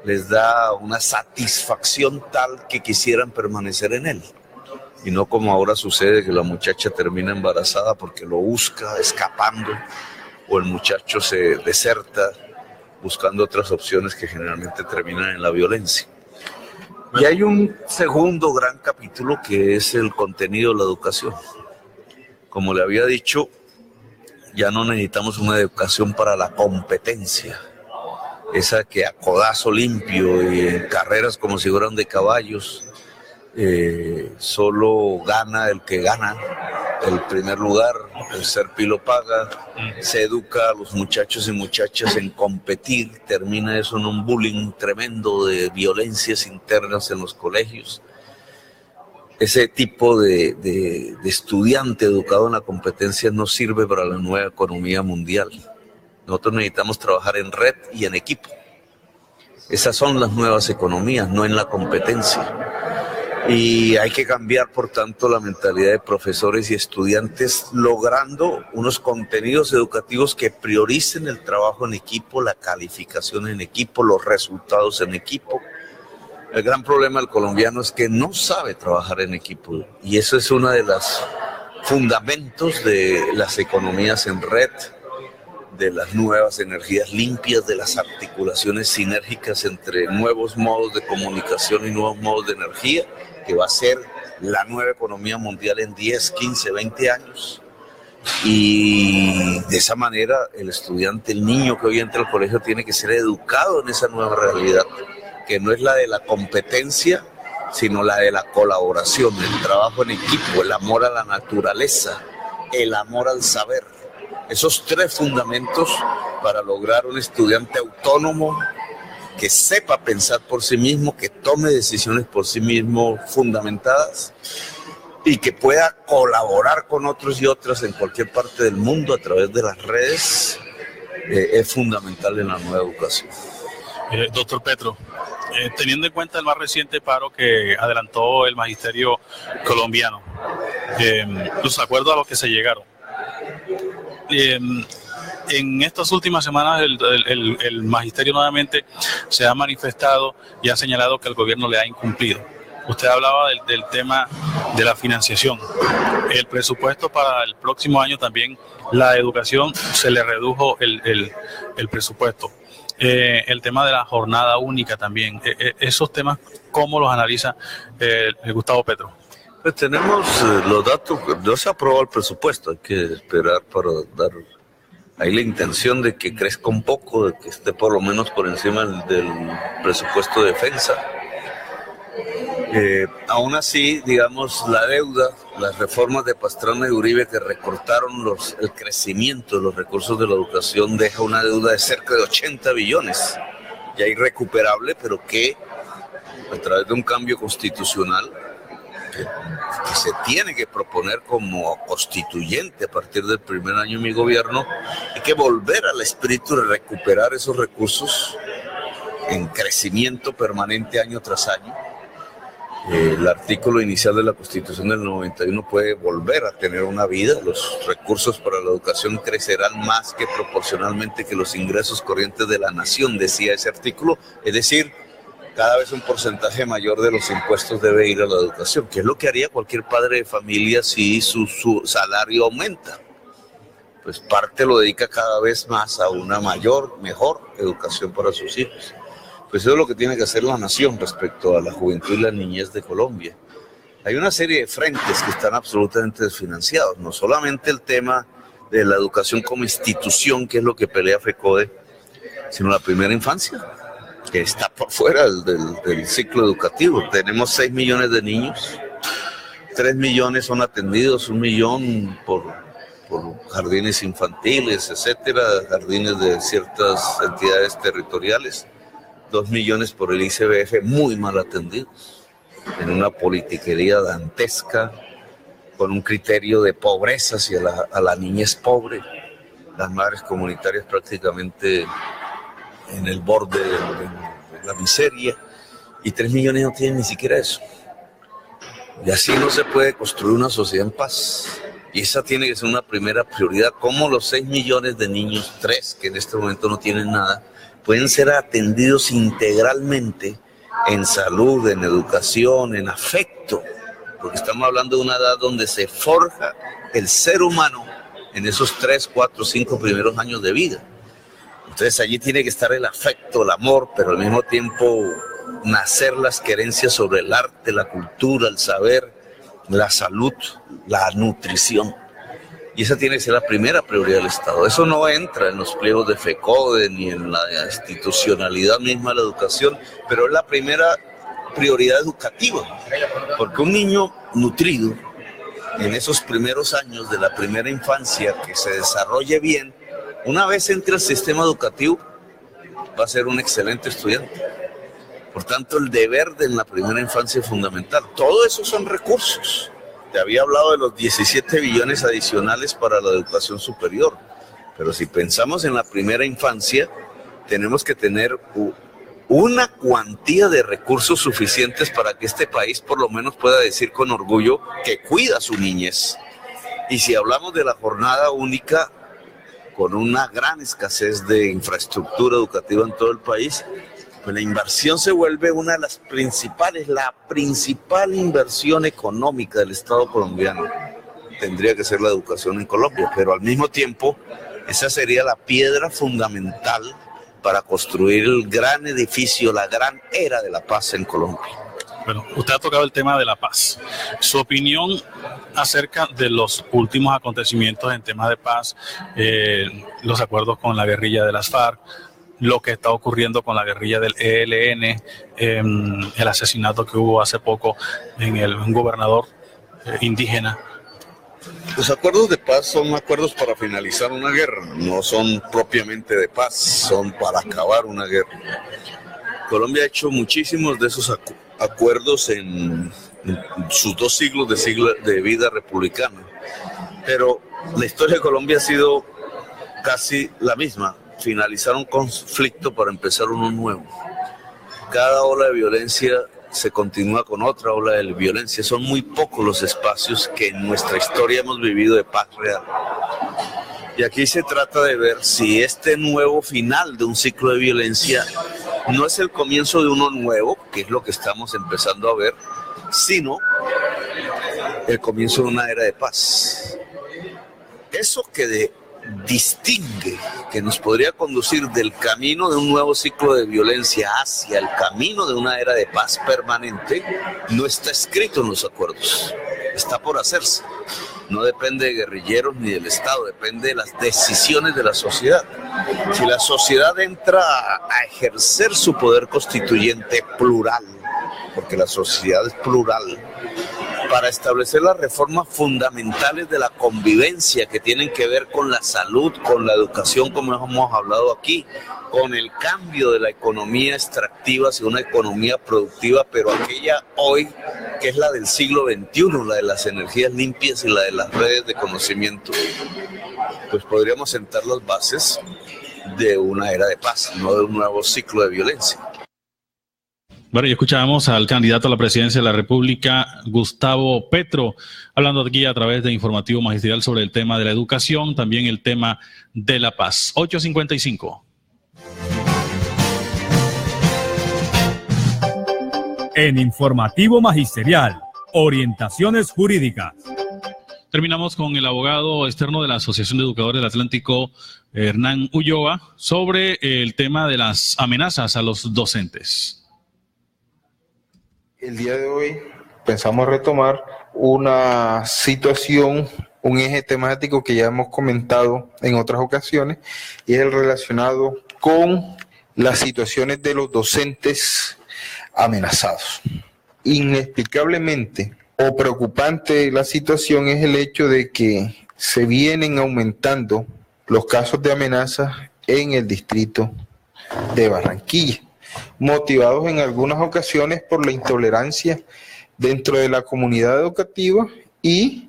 [SPEAKER 9] les da una satisfacción tal que quisieran permanecer en él. Y no como ahora sucede, que la muchacha termina embarazada porque lo busca escapando, o el muchacho se deserta buscando otras opciones que generalmente terminan en la violencia. Y hay un segundo gran capítulo que es el contenido de la educación. Como le había dicho, ya no necesitamos una educación para la competencia, esa que a codazo limpio y en carreras como si fueran de caballos, solo gana el que gana el primer lugar, el ser pilo paga, se educa a los muchachos y muchachas en competir, termina eso en un bullying tremendo de violencias internas en los colegios. Ese tipo de estudiante educado en la competencia no sirve para la nueva economía mundial. Nosotros necesitamos trabajar en red y en equipo. Esas son las nuevas economías, no en la competencia. Y hay que cambiar, por tanto, la mentalidad de profesores y estudiantes, logrando unos contenidos educativos que prioricen el trabajo en equipo, la calificación en equipo, los resultados en equipo. El gran problema del colombiano es que no sabe trabajar en equipo, y eso es uno de los fundamentos de las economías en red, de las nuevas energías limpias, de las articulaciones sinérgicas entre nuevos modos de comunicación y nuevos modos de energía, que va a ser la nueva economía mundial en 10, 15, 20 años. Y de esa manera el estudiante, el niño que hoy entra al colegio, tiene que ser educado en esa nueva realidad, que no es la de la competencia, sino la de la colaboración, el trabajo en equipo, el amor a la naturaleza, el amor al saber. Esos tres fundamentos para lograr un estudiante autónomo que sepa pensar por sí mismo, que tome decisiones por sí mismo fundamentadas y que pueda colaborar con otros y otras en cualquier parte del mundo a través de las redes, es fundamental en la nueva educación.
[SPEAKER 1] Doctor Petro, teniendo en cuenta el más reciente paro que adelantó el magisterio colombiano, los acuerdos a los que se llegaron, en estas últimas semanas el magisterio nuevamente se ha manifestado y ha señalado que el gobierno le ha incumplido. Usted hablaba del tema de la financiación. El presupuesto para el próximo año también, la educación se le redujo el presupuesto. El tema de la jornada única también. Esos temas, ¿cómo los analiza Gustavo Petro?
[SPEAKER 9] Pues tenemos los datos, no se aprobó el presupuesto, hay que esperar para dar ahí la intención de que crezca un poco, de que esté por lo menos por encima del presupuesto de defensa. Aún así, digamos, la deuda, las reformas de Pastrana y Uribe que recortaron el crecimiento de los recursos de la educación, deja una deuda de cerca de 80 billones, ya irrecuperable, pero que a través de un cambio constitucional que se tiene que proponer como constituyente a partir del primer año de mi gobierno, hay que volver al espíritu de recuperar esos recursos en crecimiento permanente año tras año. El artículo inicial de la Constitución del 91 puede volver a tener una vida. Los recursos para la educación crecerán más que proporcionalmente que los ingresos corrientes de la nación, decía ese artículo, es decir, cada vez un porcentaje mayor de los impuestos debe ir a la educación, que es lo que haría cualquier padre de familia si su salario aumenta. Pues parte lo dedica cada vez más a una mejor educación para sus hijos. Pues eso es lo que tiene que hacer la nación respecto a la juventud y la niñez de Colombia. Hay una serie de frentes que están absolutamente desfinanciados, no solamente el tema de la educación como institución, que es lo que pelea FECODE, sino la primera infancia. que está por fuera del ciclo educativo. Tenemos 6 millones de niños, 3 millones son atendidos, 1 millón por jardines infantiles, etcétera, jardines de ciertas entidades territoriales, 2 millones por el ICBF, muy mal atendidos, en una politiquería dantesca, con un criterio de pobreza hacia a la niñez pobre, las madres comunitarias prácticamente en el borde de la miseria, y 3 millones no tienen ni siquiera eso. Y así no se puede construir una sociedad en paz. Y esa tiene que ser una primera prioridad. Cómo los 6 millones de niños, 3 que en este momento no tienen nada, pueden ser atendidos integralmente en salud, en educación, en afecto, porque estamos hablando de una edad donde se forja el ser humano en esos 3, 4, 5 primeros años de vida. Entonces allí tiene que estar el afecto, el amor, pero al mismo tiempo nacer las querencias sobre el arte, la cultura, el saber, la salud, la nutrición. Y esa tiene que ser la primera prioridad del Estado. Eso no entra en los pliegos de FECODE ni en la institucionalidad misma de la educación, pero es la primera prioridad educativa, porque un niño nutrido en esos primeros años de la primera infancia, que se desarrolle bien, una vez entre al sistema educativo, va a ser un excelente estudiante. Por tanto, el deber en la primera infancia es fundamental. Todo eso son recursos. Te había hablado de los 17 billones adicionales para la educación superior, pero si pensamos en la primera infancia, tenemos que tener una cuantía de recursos suficientes para que este país por lo menos pueda decir con orgullo que cuida su niñez. Y si hablamos de la jornada única, con una gran escasez de infraestructura educativa en todo el país, pues la inversión se vuelve una de las principales, la principal inversión económica del Estado colombiano. Tendría que ser la educación en Colombia, pero al mismo tiempo esa sería la piedra fundamental para construir el gran edificio, la gran era de la paz en Colombia.
[SPEAKER 1] Bueno, usted ha tocado el tema de la paz. Su opinión acerca de los últimos acontecimientos en temas de paz, los acuerdos con la guerrilla de las FARC, lo que está ocurriendo con la guerrilla del ELN, el asesinato que hubo hace poco en un gobernador indígena.
[SPEAKER 9] Los acuerdos de paz son acuerdos para finalizar una guerra, no son propiamente de paz, son para acabar una guerra. Colombia ha hecho muchísimos de esos acuerdos en sus 2 siglos de vida republicana, pero la historia de Colombia ha sido casi la misma: finalizar un conflicto para empezar uno nuevo. Cada ola de violencia se continúa con otra ola de violencia. Son muy pocos los espacios que en nuestra historia hemos vivido de paz real. Y aquí se trata de ver si este nuevo final de un ciclo de violencia no es el comienzo de uno nuevo, que es lo que estamos empezando a ver, sino el comienzo de una era de paz. Eso que distingue, que nos podría conducir del camino de un nuevo ciclo de violencia hacia el camino de una era de paz permanente, no está escrito en los acuerdos, está por hacerse. No depende de guerrilleros ni del Estado, depende de las decisiones de la sociedad. Si la sociedad entra a ejercer su poder constituyente plural, porque la sociedad es plural, para establecer las reformas fundamentales de la convivencia que tienen que ver con la salud, con la educación, como hemos hablado aquí, con el cambio de la economía extractiva hacia una economía productiva, pero aquella hoy que es la del siglo XXI, la de las energías limpias y la de las redes de conocimiento, pues podríamos sentar las bases de una era de paz, no de un nuevo ciclo de violencia.
[SPEAKER 1] Bueno, y escuchábamos al candidato a la presidencia de la República, Gustavo Petro, hablando aquí a través de Informativo Magisterial sobre el tema de la educación, también el tema de la paz. 8:55.
[SPEAKER 2] En Informativo Magisterial, orientaciones jurídicas.
[SPEAKER 1] Terminamos con el abogado externo de la Asociación de Educadores del Atlántico, Hernán Ulloa, sobre el tema de las amenazas a los docentes.
[SPEAKER 10] El día de hoy pensamos retomar una situación, un eje temático que ya hemos comentado en otras ocasiones, y es el relacionado con las situaciones de los docentes amenazados. Inexplicablemente o preocupante la situación es el hecho de que se vienen aumentando los casos de amenazas en el distrito de Barranquilla, motivados en algunas ocasiones por la intolerancia dentro de la comunidad educativa y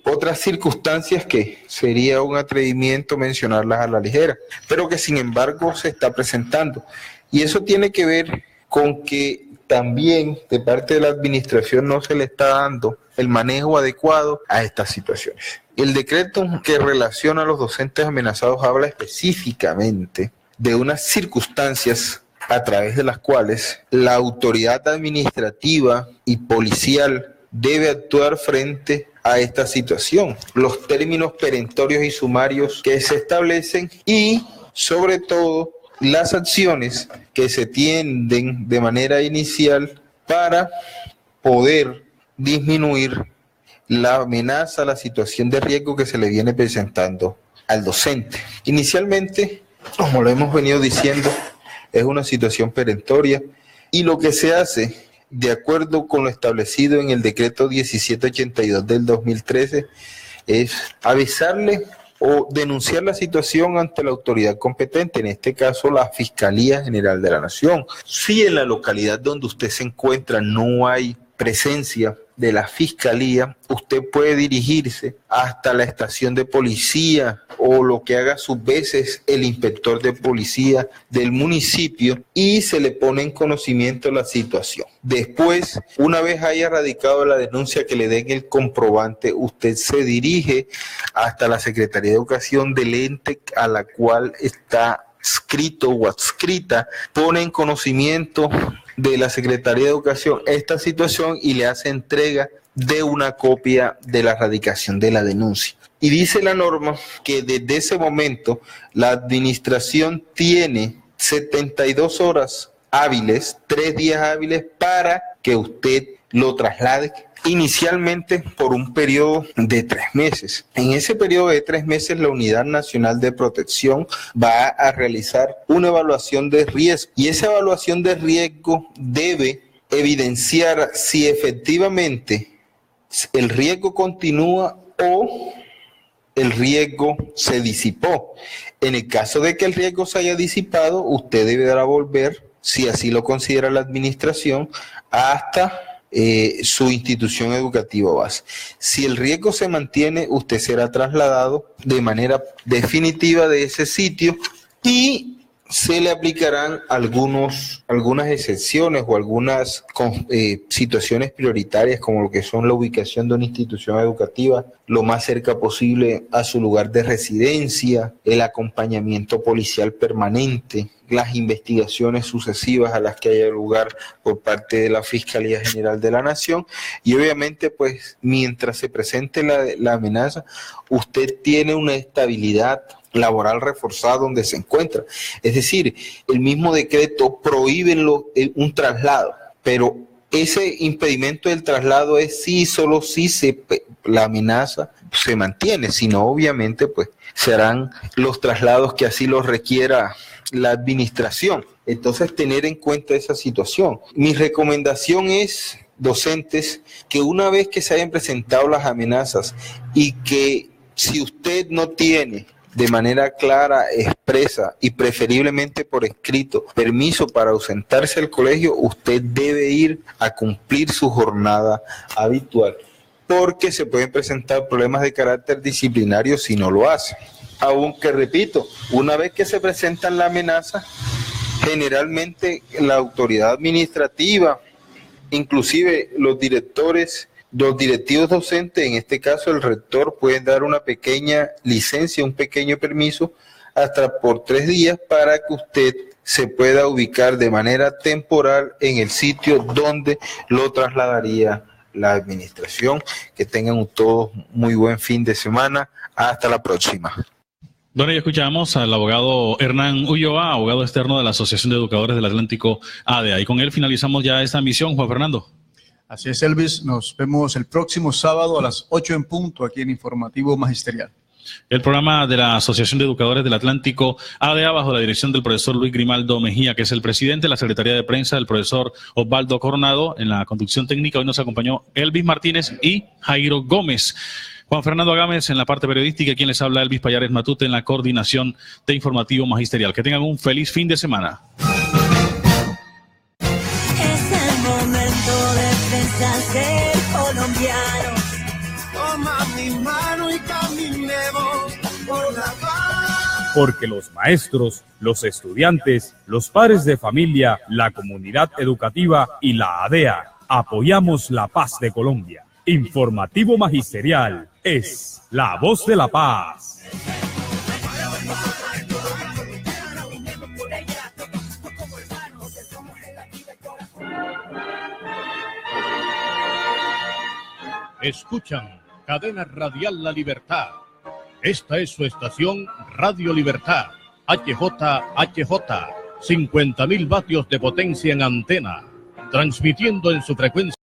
[SPEAKER 10] otras circunstancias que sería un atrevimiento mencionarlas a la ligera, pero que sin embargo se está presentando. Y eso tiene que ver con que también de parte de la administración no se le está dando el manejo adecuado a estas situaciones. El decreto que relaciona a los docentes amenazados habla específicamente de unas circunstancias a través de las cuales la autoridad administrativa y policial debe actuar frente a esta situación, los términos perentorios y sumarios que se establecen y, sobre todo, las acciones que se tienden de manera inicial para poder disminuir la amenaza, la situación de riesgo que se le viene presentando al docente. Inicialmente, como lo hemos venido diciendo, es una situación perentoria y lo que se hace, de acuerdo con lo establecido en el decreto 1782 del 2013, es avisarle o denunciar la situación ante la autoridad competente, en este caso la Fiscalía General de la Nación. Si en la localidad donde usted se encuentra no hay presencia de la Fiscalía, usted puede dirigirse hasta la estación de policía o lo que haga a sus veces el inspector de policía del municipio y se le pone en conocimiento la situación. Después, una vez haya radicado la denuncia que le den el comprobante, usted se dirige hasta la Secretaría de Educación del ente a la cual está adscrito o adscrita, pone en conocimiento de la Secretaría de Educación esta situación y le hace entrega de una copia de la radicación de la denuncia. Y dice la norma que desde ese momento la administración tiene 72 horas hábiles, 3 días hábiles para que usted lo traslade inicialmente por un periodo de 3 meses. En ese periodo de 3 meses, la Unidad Nacional de Protección va a realizar una evaluación de riesgo y esa evaluación de riesgo debe evidenciar si efectivamente el riesgo continúa o el riesgo se disipó. En el caso de que el riesgo se haya disipado, usted deberá volver, si así lo considera la administración, hasta su institución educativa base. Si el riesgo se mantiene, usted será trasladado de manera definitiva de ese sitio y se le aplicarán algunas excepciones o algunas situaciones prioritarias, como lo que son la ubicación de una institución educativa lo más cerca posible a su lugar de residencia, el acompañamiento policial permanente, las investigaciones sucesivas a las que haya lugar por parte de la Fiscalía General de la Nación y obviamente pues mientras se presente la amenaza, usted tiene una estabilidad laboral reforzada donde se encuentra. Es decir, el mismo decreto prohíbe un traslado, pero ese impedimento del traslado es solo si la amenaza se mantiene, sino obviamente pues serán los traslados que así los requiera la administración. Entonces, tener en cuenta esa situación. Mi recomendación es, docentes, que una vez que se hayan presentado las amenazas y que si usted no tiene de manera clara, expresa y preferiblemente por escrito permiso para ausentarse al colegio, usted debe ir a cumplir su jornada habitual, porque se pueden presentar problemas de carácter disciplinario si no lo hace. Aunque repito, una vez que se presentan la amenaza, generalmente la autoridad administrativa, inclusive los directivos docentes, en este caso el rector, pueden dar una pequeña licencia, un pequeño permiso, hasta por 3 días para que usted se pueda ubicar de manera temporal en el sitio donde lo trasladaría la administración. Que tengan todos muy buen fin de semana. Hasta la próxima.
[SPEAKER 1] Bueno, ya escuchamos al abogado Hernán Ulloa, abogado externo de la Asociación de Educadores del Atlántico ADEA. Y con él finalizamos ya esta emisión, Juan Fernando.
[SPEAKER 3] Así es, Elvis. Nos vemos el próximo sábado a las 8 en punto aquí en Informativo Magisterial.
[SPEAKER 1] El programa de la Asociación de Educadores del Atlántico, ADEA, bajo la dirección del profesor Luis Grimaldo Mejía, que es el presidente, la Secretaría de Prensa del profesor Osvaldo Coronado, en la conducción técnica. Hoy nos acompañó Elvis Martínez y Jairo Gómez. Juan Fernando Agames en la parte periodística, quien les habla, Elvis Payares Matute en la coordinación de Informativo Magisterial. Que tengan un feliz fin de semana.
[SPEAKER 11] Es el momento de pensar ser colombianos.
[SPEAKER 12] Toma mi mano y caminemos por la paz.
[SPEAKER 2] Porque los maestros, los estudiantes, los padres de familia, la comunidad educativa y la ADEA apoyamos la paz de Colombia. Informativo Magisterial es la voz de la paz.
[SPEAKER 13] Escuchan Cadena Radial La Libertad. Esta es su estación Radio Libertad. HJHJ, 50.000 vatios de potencia en antena, transmitiendo en su frecuencia